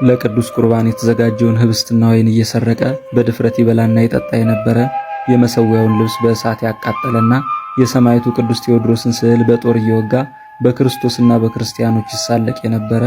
ለቅዱስ ቁርባን የተዘጋጀውን ህብስትና ወይን እየሰረቀ በድፍረት ይበላና ይጠጣ የነበረ፣ የመሠዊያውን ልብስ በእሳት ያቃጠለና የሰማዕቱ ቅዱስ ቴዎድሮስን ስዕል በጦር እየወጋ በክርስቶስና በክርስቲያኖች ይሳለቅ የነበረ።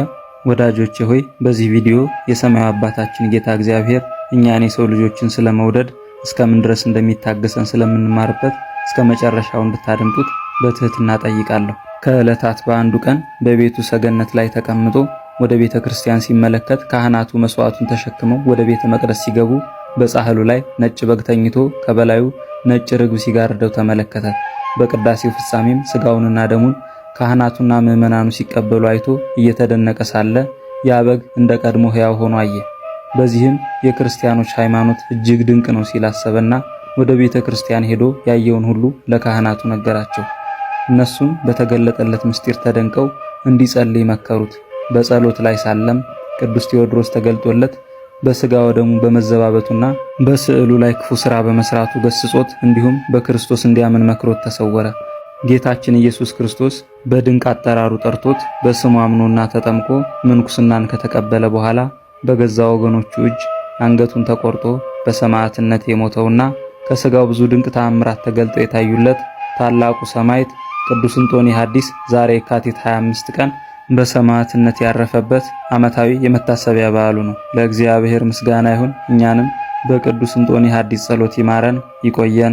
ወዳጆቼ ሆይ በዚህ ቪዲዮ የሰማዩ አባታችን ጌታ እግዚአብሔር እኛን የሰው ልጆችን ስለመውደድ እስከምን ድረስ እንደሚታገሰን ስለምንማርበት እስከ መጨረሻው እንድታደምጡት በትህትና ጠይቃለሁ። ከዕለታት በአንዱ ቀን በቤቱ ሰገነት ላይ ተቀምጦ ወደ ቤተ ክርስቲያን ሲመለከት ካህናቱ መስዋዕቱን ተሸክመው ወደ ቤተ መቅደስ ሲገቡ በጻሕሉ ላይ ነጭ በግ ተኝቶ ከበላዩ ነጭ ርግብ ሲጋርደው ተመለከተ። በቅዳሴው ፍጻሜም ስጋውንና ደሙን ካህናቱና ምዕመናኑ ሲቀበሉ አይቶ እየተደነቀ ሳለ ያ በግ እንደ ቀድሞ ሕያው ሆኖ አየ። በዚህም የክርስቲያኖች ሃይማኖት እጅግ ድንቅ ነው ሲል አሰበና ወደ ቤተ ክርስቲያን ሄዶ ያየውን ሁሉ ለካህናቱ ነገራቸው። እነሱም በተገለጠለት ምስጢር ተደንቀው እንዲጸልይ መከሩት። በጸሎት ላይ ሳለም ቅዱስ ቴዎድሮስ ተገልጦለት በስጋ ወደሙ በመዘባበቱና በስዕሉ ላይ ክፉ ሥራ በመስራቱ ገስጾት እንዲሁም በክርስቶስ እንዲያምን መክሮት ተሰወረ። ጌታችን ኢየሱስ ክርስቶስ በድንቅ አጠራሩ ጠርቶት በስሙ አምኖና ተጠምቆ ምንኩስናን ከተቀበለ በኋላ በገዛ ወገኖቹ እጅ አንገቱን ተቆርጦ በሰማዕትነት የሞተውና ከስጋው ብዙ ድንቅ ተአምራት ተገልጠው የታዩለት ታላቁ ሰማዕት ቅዱስ እንጦኒ ሐዲስ ዛሬ የካቲት 25 ቀን በሰማዕትነት ያረፈበት ዓመታዊ የመታሰቢያ በዓሉ ነው። ለእግዚአብሔር ምስጋና ይሁን። እኛንም በቅዱስ እንጦኒ ሐዲስ ጸሎት ይማረን ይቆየን።